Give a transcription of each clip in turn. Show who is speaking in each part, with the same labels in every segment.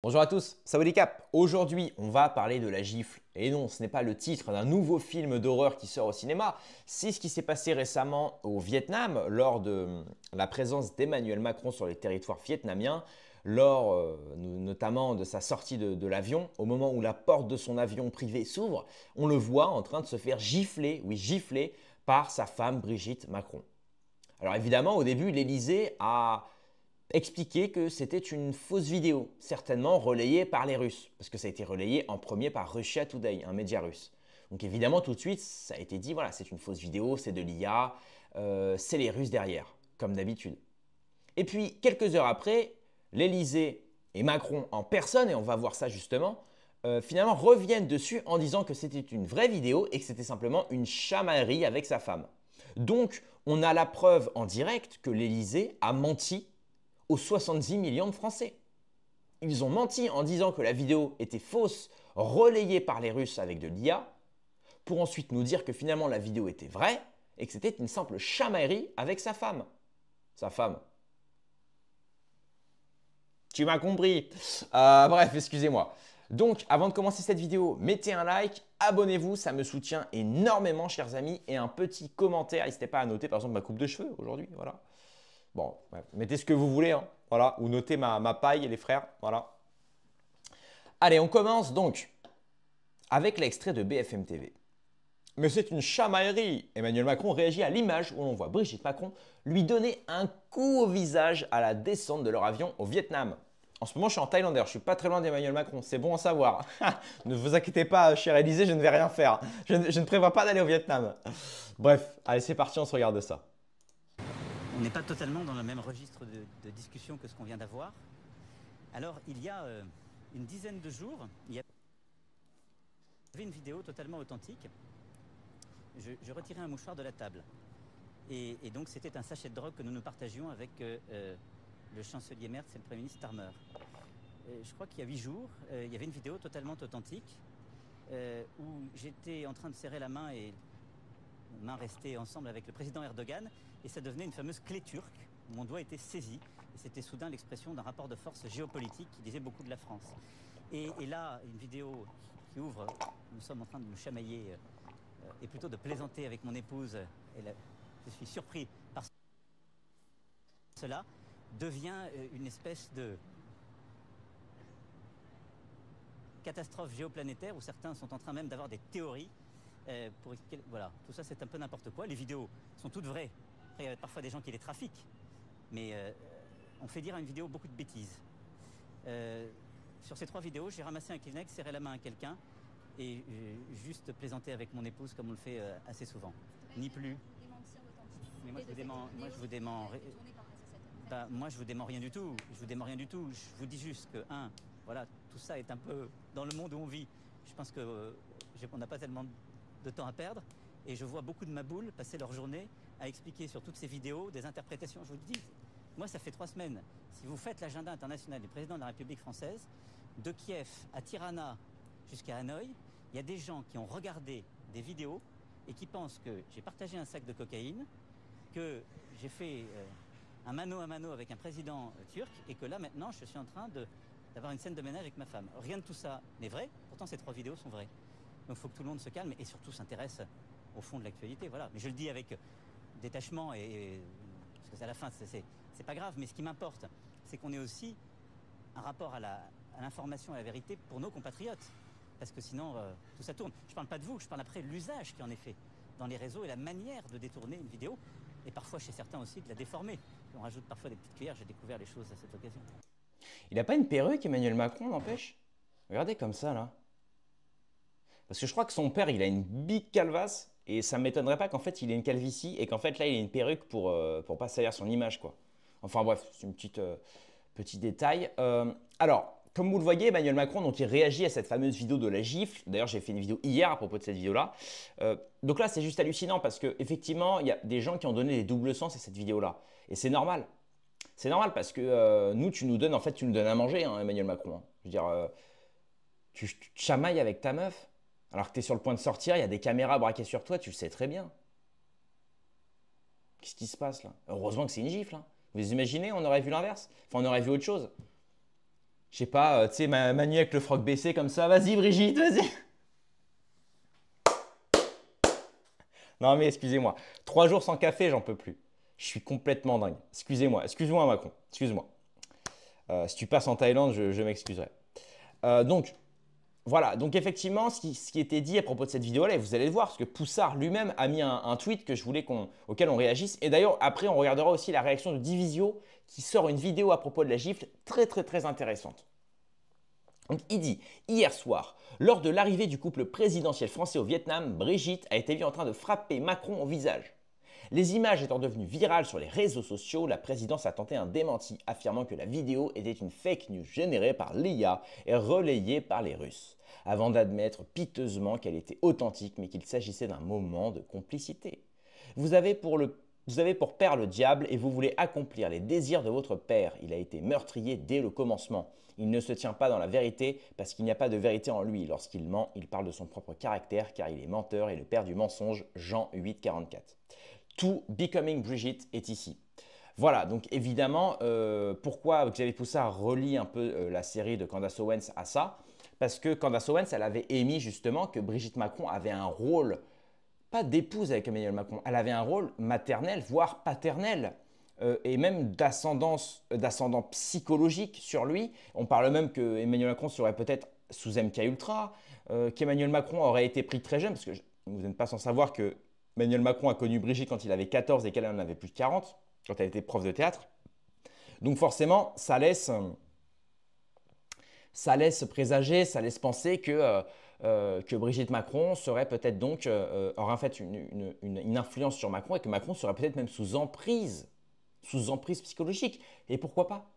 Speaker 1: Bonjour à tous, Sawadee Cap. Aujourd'hui, on va parler de la gifle. Et non, ce n'est pas le titre d'un nouveau film d'horreur qui sort au cinéma. C'est ce qui s'est passé récemment au Vietnam lors de la présence d'Emmanuel Macron sur les territoires vietnamiens, lors notamment de sa sortie de l'avion. Au moment où la porte de son avion privé s'ouvre, on le voit en train de se faire gifler, oui gifler, par sa femme Brigitte Macron. Alors évidemment, au début, l'Élysée a expliqué que c'était une fausse vidéo, certainement relayée par les Russes, parce que ça a été relayé en premier par Russia Today, un média russe. Donc évidemment, tout de suite, ça a été dit, voilà, c'est une fausse vidéo, c'est de l'IA, c'est les Russes derrière, comme d'habitude. Et puis, quelques heures après, l'Élysée et Macron en personne, et on va voir ça justement, finalement reviennent dessus en disant que c'était une vraie vidéo et que c'était simplement une chamaillerie avec sa femme. Donc, on a la preuve en direct que l'Élysée a menti aux 70 millions de Français. Ils ont menti en disant que la vidéo était fausse, relayée par les Russes avec de l'IA, pour ensuite nous dire que finalement la vidéo était vraie et que c'était une simple chamaillerie avec sa femme. Sa femme. Tu m'as compris. Bref, excusez-moi. Donc, avant de commencer cette vidéo, mettez un like, abonnez-vous, ça me soutient énormément, chers amis, et un petit commentaire. N'hésitez pas à noter, par exemple, ma coupe de cheveux aujourd'hui. Voilà. Bon, ouais, mettez ce que vous voulez, hein, voilà, ou notez ma paille, les frères, voilà. Allez, on commence donc avec l'extrait de BFM TV. Mais c'est une chamaillerie. Emmanuel Macron réagit à l'image où l'on voit Brigitte Macron lui donner un coup au visage à la descente de leur avion au Vietnam. En ce moment, je suis en Thaïlande, je suis pas très loin d'Emmanuel Macron, c'est bon à savoir. Ne vous inquiétez pas, cher Élysée, je ne vais rien faire. Je ne prévois pas d'aller au Vietnam. Bref, allez, c'est parti, on se regarde ça.
Speaker 2: On n'est pas totalement dans le même registre de discussion que ce qu'on vient d'avoir. Alors, il y a une dizaine de jours, il y avait une vidéo totalement authentique. Je retirais un mouchoir de la table. Et donc, c'était un sachet de drogue que nous partagions avec le chancelier Merz et le Premier ministre Starmer. Je crois qu'il y a 8 jours, il y avait une vidéo totalement authentique où j'étais en train de serrer la main et main restée ensemble avec le président Erdogan, et ça devenait une fameuse clé turque où mon doigt était saisi, et c'était soudain l'expression d'un rapport de force géopolitique qui disait beaucoup de la France. Et là, une vidéo qui ouvre, nous sommes en train de nous chamailler et plutôt de plaisanter avec mon épouse, et là, je suis surpris par cela, devient une espèce de catastrophe géoplanétaire où certains sont en train même d'avoir des théories pour expliquer, voilà, tout ça c'est un peu n'importe quoi. Les vidéos sont toutes vraies. Après, il y a parfois des gens qui les trafiquent, mais on fait dire à une vidéo beaucoup de bêtises. Sur ces 3 vidéos, j'ai ramassé un Kleenex, serré la main à quelqu'un et juste plaisanté avec mon épouse comme on le fait assez souvent. Ni plus. Mais moi je vous dément rien du tout. Je vous dément rien du tout. Je vous dis juste que voilà, tout ça est un peu dans le monde où on vit. Je pense que on n'a pas tellement de temps à perdre, et je vois beaucoup de maboules passer leur journée à expliquer sur toutes ces vidéos des interprétations. Je vous le dis, moi ça fait 3 semaines, si vous faites l'agenda international du président de la République française, de Kiev à Tirana jusqu'à Hanoï, il y a des gens qui ont regardé des vidéos et qui pensent que j'ai partagé un sac de cocaïne, que j'ai fait un mano à mano avec un président turc, et que là maintenant je suis en train d'avoir une scène de ménage avec ma femme. Rien de tout ça n'est vrai, pourtant ces 3 vidéos sont vraies. Donc il faut que tout le monde se calme et surtout s'intéresse au fond de l'actualité. Voilà. Mais je le dis avec détachement, parce qu'à la fin, c'est pas grave. Mais ce qui m'importe, c'est qu'on ait aussi un rapport à l'information et à la vérité pour nos compatriotes. Parce que sinon, tout ça tourne. Je ne parle pas de vous, je parle après de l'usage qui en est fait dans les réseaux et la manière de détourner une vidéo. Et parfois, chez certains aussi, de la déformer. On rajoute parfois des petites cuillères. J'ai découvert les choses à cette occasion.
Speaker 1: Il n'a pas une perruque, Emmanuel Macron, n'empêche? Regardez comme ça, là. Parce que je crois que son père, il a une big calvasse, et ça ne m'étonnerait pas qu'en fait, il ait une calvitie, et qu'en fait, là, il ait une perruque pour pas salir son image, quoi. Enfin bref, c'est une petit détail. Alors, comme vous le voyez, Emmanuel Macron, donc, il réagit à cette fameuse vidéo de la gifle. D'ailleurs, j'ai fait une vidéo hier à propos de cette vidéo-là. Donc là, c'est juste hallucinant, parce qu'effectivement, il y a des gens qui ont donné des doubles sens à cette vidéo-là. Et c'est normal. C'est normal, parce que nous, tu nous donnes à manger, hein, Emmanuel Macron, hein. Je veux dire, tu te chamailles avec ta meuf. Alors que tu es sur le point de sortir, il y a des caméras braquées sur toi, tu le sais très bien. Qu'est-ce qui se passe là? Heureusement que c'est une gifle, hein. Vous imaginez, on aurait vu l'inverse? Enfin, on aurait vu autre chose. Je sais pas, tu sais, Manu avec le froc baissé comme ça. Vas-y, Brigitte, vas-y. Non, mais excusez-moi. 3 jours sans café, j'en peux plus. Je suis complètement dingue. Excusez-moi. Excuse-moi, Macron. Excuse-moi. Si tu passes en Thaïlande, je m'excuserai. Donc, voilà. Donc, effectivement, ce qui était dit à propos de cette vidéo-là, et vous allez le voir, parce que Poussard lui-même a mis un tweet que je voulais auquel on réagisse. Et d'ailleurs, après, on regardera aussi la réaction de Divisio qui sort une vidéo à propos de la gifle très, très, très intéressante. Donc, il dit, hier soir, lors de l'arrivée du couple présidentiel français au Vietnam, Brigitte a été vue en train de frapper Macron au visage. Les images étant devenues virales sur les réseaux sociaux, la présidence a tenté un démenti, affirmant que la vidéo était une fake news générée par l'IA et relayée par les Russes, avant d'admettre piteusement qu'elle était authentique mais qu'il s'agissait d'un moment de complicité. Vous avez pour père le diable et vous voulez accomplir les désirs de votre père. Il a été meurtrier dès le commencement. Il ne se tient pas dans la vérité parce qu'il n'y a pas de vérité en lui. Lorsqu'il ment, il parle de son propre caractère car il est menteur et le père du mensonge, Jean 8, 44. Tout Becoming Brigitte est ici. Voilà, donc évidemment, pourquoi Xavier Poussard relie un peu la série de Candace Owens à ça? Parce que Candace Owens, elle avait émis justement que Brigitte Macron avait un rôle, pas d'épouse avec Emmanuel Macron, elle avait un rôle maternel, voire paternel, et même d'ascendant psychologique sur lui. On parle même que Emmanuel Macron serait peut-être sous MK Ultra, qu'Emmanuel Macron aurait été pris très jeune, parce que vous n'êtes pas sans savoir que Emmanuel Macron a connu Brigitte quand il avait 14 et qu'elle en avait plus de 40, quand elle était prof de théâtre. Donc forcément, ça laisse présager, ça laisse penser que Brigitte Macron serait peut-être donc, aurait en fait une influence sur Macron et que Macron serait peut-être même sous emprise psychologique. Et pourquoi pas?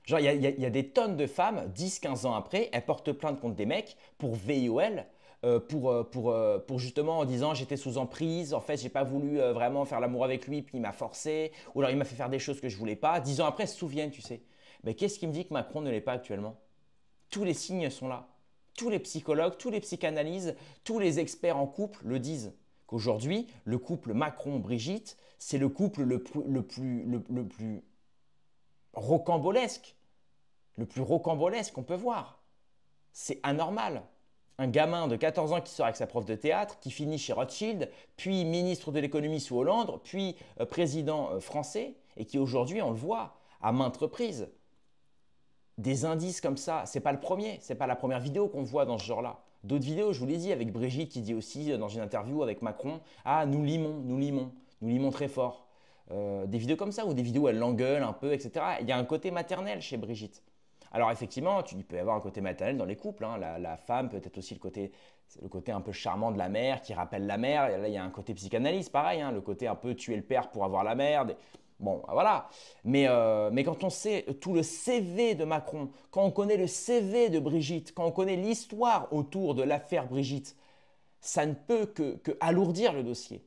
Speaker 1: Genre, il y a des tonnes de femmes, 10-15 ans après, elles portent plainte contre des mecs pour VIOL, pour justement en disant j'étais sous emprise, en fait j'ai pas voulu vraiment faire l'amour avec lui, puis il m'a forcé, ou alors il m'a fait faire des choses que je voulais pas. 10 ans après, elles se souviennent, tu sais. Mais qu'est-ce qui me dit que Macron ne l'est pas actuellement? Tous les signes sont là. Tous les psychologues, tous les psychanalyses, tous les experts en couple le disent. Qu'aujourd'hui, le couple Macron-Brigitte, c'est le couple le plus rocambolesque, qu'on peut voir. C'est anormal. Un gamin de 14 ans qui sort avec sa prof de théâtre, qui finit chez Rothschild, puis ministre de l'économie sous Hollande, puis président français, et qui aujourd'hui, on le voit à maintes reprises, des indices comme ça, c'est pas le premier, c'est pas la première vidéo qu'on voit dans ce genre-là. D'autres vidéos, je vous l'ai dit, avec Brigitte qui dit aussi dans une interview avec Macron, ah nous limons très fort. Des vidéos comme ça, ou des vidéos où elle l'engueule un peu, etc. Il y a un côté maternel chez Brigitte. Alors effectivement, il peut y avoir un côté maternel dans les couples, hein. La femme peut être aussi le côté un peu charmant de la mère qui rappelle la mère. Et là, il y a un côté psychanalyse, pareil, hein, le côté un peu tuer le père pour avoir la mère. Bon, voilà. Mais quand on sait tout le CV de Macron, quand on connaît le CV de Brigitte, quand on connaît l'histoire autour de l'affaire Brigitte, ça ne peut que alourdir le dossier.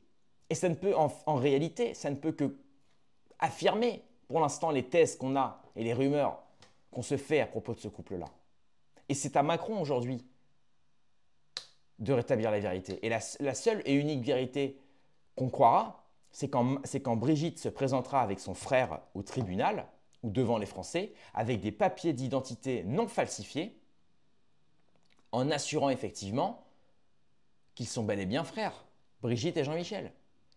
Speaker 1: Et ça ne peut, en réalité, ça ne peut que affirmer pour l'instant les thèses qu'on a et les rumeurs qu'on se fait à propos de ce couple-là. Et c'est à Macron aujourd'hui de rétablir la vérité. Et la seule et unique vérité qu'on croira, c'est quand Brigitte se présentera avec son frère au tribunal ou devant les Français, avec des papiers d'identité non falsifiés, en assurant effectivement qu'ils sont bel et bien frères, Brigitte et Jean-Michel.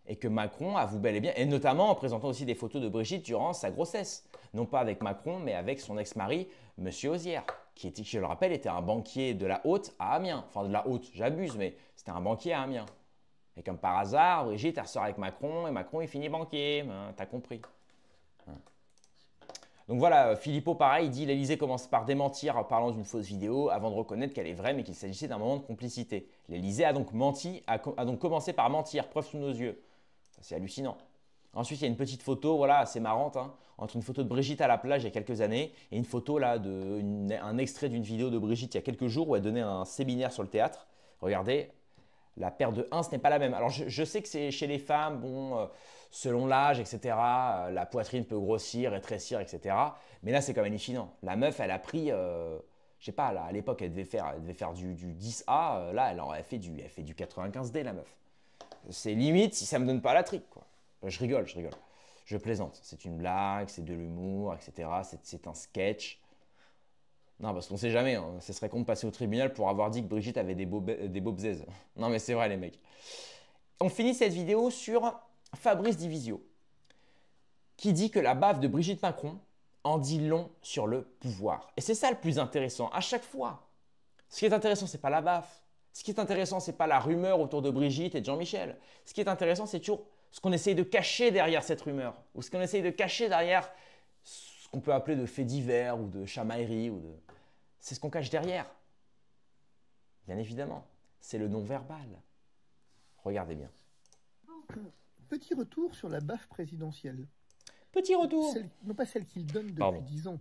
Speaker 1: Et que Macron avoue bel et bien, et notamment en présentant aussi des photos de Brigitte durant sa grossesse. Non pas avec Macron, mais avec son ex-mari, M. Ozière, qui, je le rappelle, était un banquier de la Haute à Amiens. Enfin, de la Haute, j'abuse, mais c'était un banquier à Amiens. Et comme par hasard, Brigitte, elle ressort avec Macron, et Macron, il finit banquier. Hein, t'as compris. Hein. Donc voilà, Philippot, pareil, il dit l'Élysée commence par démentir en parlant d'une fausse vidéo avant de reconnaître qu'elle est vraie, mais qu'il s'agissait d'un moment de complicité. L'Élysée a donc commencé par mentir, preuve sous nos yeux. C'est hallucinant. Ensuite, il y a une petite photo, voilà, assez marrante, hein, entre une photo de Brigitte à la plage il y a quelques années et une photo là un extrait d'une vidéo de Brigitte il y a quelques jours où elle donnait un séminaire sur le théâtre. Regardez, la paire de 1, ce n'est pas la même. Alors, je sais que c'est chez les femmes, bon, selon l'âge, etc., la poitrine peut grossir, rétrécir, etc. Mais là, c'est quand même hallucinant. La meuf, elle a pris, je sais pas, là, à l'époque, elle devait faire du 10A. Là, elle fait du 95D, la meuf. C'est limite si ça me donne pas la trique, quoi. Je rigole. Je plaisante. C'est une blague, c'est de l'humour, etc. C'est un sketch. Non, parce qu'on sait jamais, hein. Ce serait con de passer au tribunal pour avoir dit que Brigitte avait des bobzaises. Non, mais c'est vrai, les mecs. On finit cette vidéo sur Fabrice Divisio, qui dit que la baffe de Brigitte Macron en dit long sur le pouvoir. Et c'est ça le plus intéressant, à chaque fois. Ce qui est intéressant, ce n'est pas la baffe. Ce qui est intéressant, ce n'est pas la rumeur autour de Brigitte et de Jean-Michel. Ce qui est intéressant, c'est toujours ce qu'on essaye de cacher derrière cette rumeur, ou ce qu'on essaye de cacher derrière ce qu'on peut appeler de faits divers, ou de chamaillerie, ou de... C'est ce qu'on cache derrière. Bien évidemment, c'est le non-verbal. Regardez bien.
Speaker 3: Petit retour sur la baffe présidentielle.
Speaker 1: Petit retour.
Speaker 3: Non pas celle qu'il donne depuis 10 ans,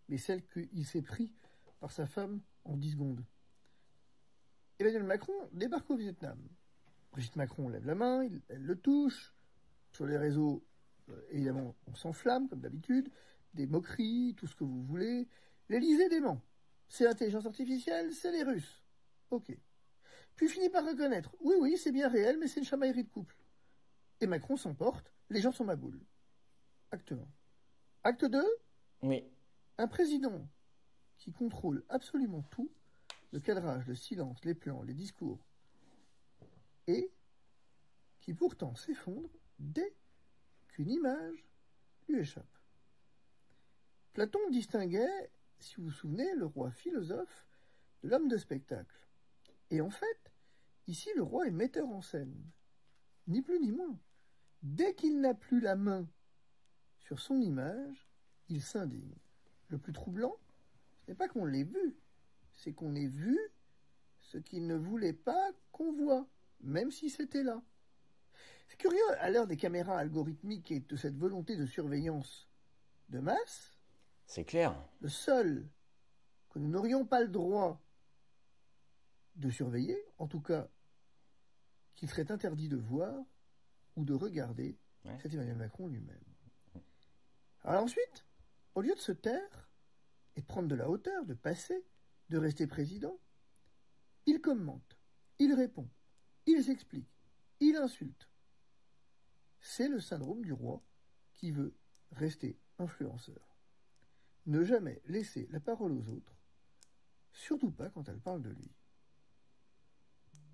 Speaker 3: mais celle qu'il s'est pris par sa femme en 10 secondes. Emmanuel Macron débarque au Vietnam. Brigitte Macron lève la main, elle le touche. Sur les réseaux, évidemment, on s'enflamme, comme d'habitude. Des moqueries, tout ce que vous voulez. L'Élysée dément. C'est l'intelligence artificielle, c'est les Russes. Ok. Puis finit par reconnaître. Oui, oui, c'est bien réel, mais c'est une chamaillerie de couple. Et Macron s'emporte. Les gens sont ma boule. Acte 1. Acte 2.
Speaker 1: Oui.
Speaker 3: Un président qui contrôle absolument tout, le cadrage, le silence, les plans, les discours, et qui pourtant s'effondre dès qu'une image lui échappe. Platon distinguait, si vous vous souvenez, le roi philosophe de l'homme de spectacle. Et en fait, ici, le roi est metteur en scène. Ni plus ni moins. Dès qu'il n'a plus la main sur son image, il s'indigne. Le plus troublant, ce n'est pas qu'on l'ait vu, c'est qu'on ait vu ce qu'il ne voulait pas qu'on voit, même si c'était là. C'est curieux, à l'heure des caméras algorithmiques et de cette volonté de surveillance de masse,
Speaker 1: c'est clair.
Speaker 3: Le seul que nous n'aurions pas le droit de surveiller, en tout cas qu'il serait interdit de voir ou de regarder, c'est Emmanuel Macron lui-même. Alors ensuite, au lieu de se taire et de prendre de la hauteur, de passer, de rester président, il commente, il répond, il s'explique, il insulte. C'est le syndrome du roi qui veut rester influenceur. Ne jamais laisser la parole aux autres, surtout pas quand elle parle de lui.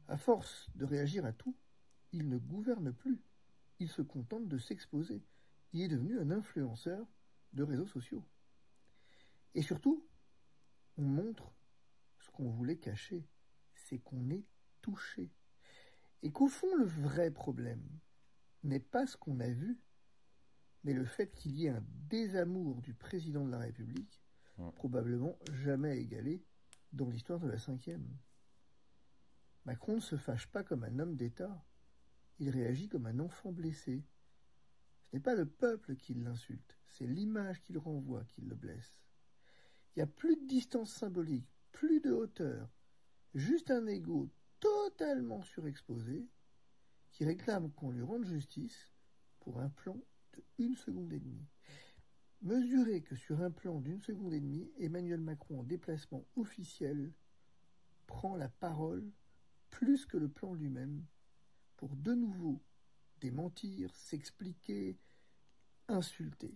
Speaker 3: À force de réagir à tout, il ne gouverne plus. Il se contente de s'exposer. Il est devenu un influenceur de réseaux sociaux. Et surtout, on montre ce qu'on voulait cacher, c'est qu'on est touché. Et qu'au fond, le vrai problème n'est pas ce qu'on a vu, mais le fait qu'il y ait un désamour du président de la République, probablement jamais égalé dans l'histoire de la Ve. Macron ne se fâche pas comme un homme d'État, il réagit comme un enfant blessé. Ce n'est pas le peuple qui l'insulte, c'est l'image qu'il renvoie qui le blesse. Il n'y a plus de distance symbolique, plus de hauteur, juste un ego totalement surexposé qui réclame qu'on lui rende justice pour un plan de 1 seconde et demie. Mesurez que sur un plan d'1 seconde et demie, Emmanuel Macron en déplacement officiel prend la parole plus que le plan lui-même pour de nouveau démentir, s'expliquer, insulter.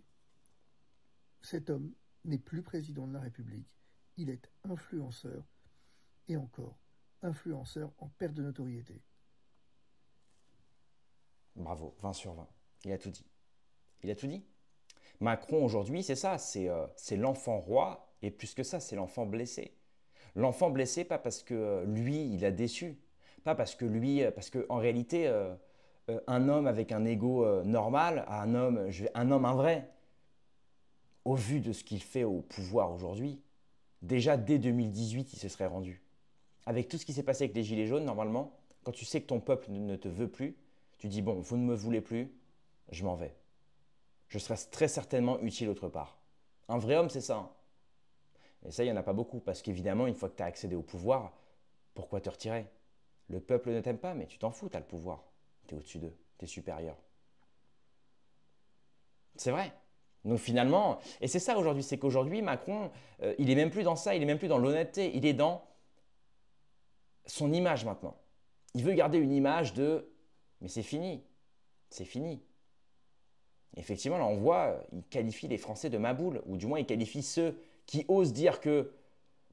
Speaker 3: Cet homme n'est plus président de la République, il est influenceur, et encore, influenceur en perte de notoriété.
Speaker 1: Bravo, 20 sur 20. Il a tout dit. Il a tout dit. Macron aujourd'hui, c'est ça, c'est l'enfant roi, et plus que ça, c'est l'enfant blessé. L'enfant blessé, pas parce que lui, il a déçu, pas parce que lui, parce qu'en réalité, un homme avec un ego normal, un homme, un vrai, au vu de ce qu'il fait au pouvoir aujourd'hui, déjà dès 2018, il se serait rendu. Avec tout ce qui s'est passé avec les Gilets jaunes, normalement, quand tu sais que ton peuple ne te veut plus, tu dis, bon, vous ne me voulez plus, je m'en vais. Je serai très certainement utile autre part. Un vrai homme, c'est ça. Hein. Et ça, il n'y en a pas beaucoup, parce qu'évidemment, une fois que tu as accédé au pouvoir, pourquoi te retirer? Le peuple ne t'aime pas, mais tu t'en fous, tu as le pouvoir. Tu es au-dessus d'eux, tu es supérieur. C'est vrai. Donc finalement, et c'est ça aujourd'hui, c'est qu'aujourd'hui, Macron, il n'est même plus dans ça, il n'est même plus dans l'honnêteté, il est dans son image maintenant. Il veut garder une image de « mais c'est fini, c'est fini ». Effectivement, là on voit, il qualifie les Français de maboules, ou du moins il qualifie ceux qui osent dire que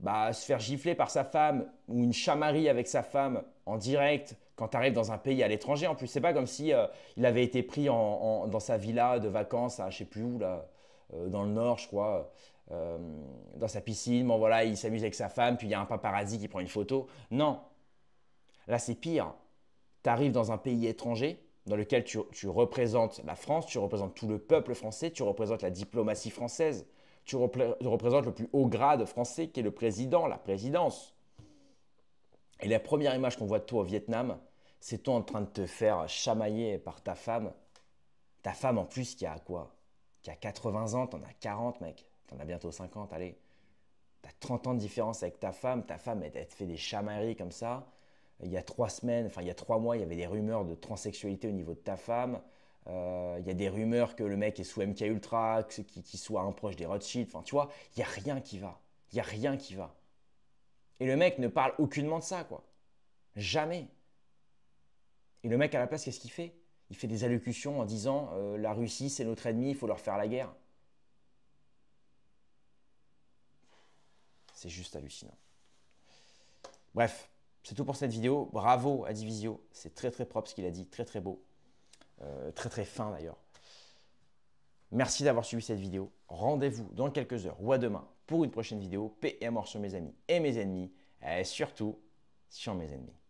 Speaker 1: bah, se faire gifler par sa femme ou une chamaillerie avec sa femme en direct quand tu arrives dans un pays à l'étranger. En plus, c'est pas comme si il avait été pris dans sa villa de vacances à je sais plus où, là, dans le nord, je crois, dans sa piscine. Bon, voilà, il s'amuse avec sa femme, puis il y a un paparazzi qui prend une photo. Non, là, c'est pire. Tu arrives dans un pays étranger dans lequel tu représentes la France, tu représentes tout le peuple français, tu représentes la diplomatie française, tu représentes le plus haut grade français qui est le président, la présidence. Et la première image qu'on voit de toi au Vietnam, c'est toi en train de te faire chamailler par ta femme. Ta femme en plus qui a quoi? Qui a 80 ans, t'en as 40 mec, t'en as bientôt 50, allez. T'as 30 ans de différence avec ta femme elle te fait des chamailleries comme ça. Il y a 3 semaines, enfin il y a 3 mois, il y avait des rumeurs de transsexualité au niveau de ta femme. Il y a des rumeurs que le mec est sous MK Ultra, qu'il soit un proche des Rothschild. Enfin tu vois, il n'y a rien qui va. Il n'y a rien qui va. Et le mec ne parle aucunement de ça, quoi. Jamais. Et le mec à la place, qu'est-ce qu'il fait? Il fait des allocutions en disant la Russie c'est notre ennemi, il faut leur faire la guerre. C'est juste hallucinant. Bref, c'est tout pour cette vidéo. Bravo à Divisio, c'est très très propre ce qu'il a dit, très très beau. Très très fin d'ailleurs. Merci d'avoir suivi cette vidéo. Rendez-vous dans quelques heures ou à demain pour une prochaine vidéo. Paix et amour sur mes amis et mes ennemis. Et surtout sur mes ennemis.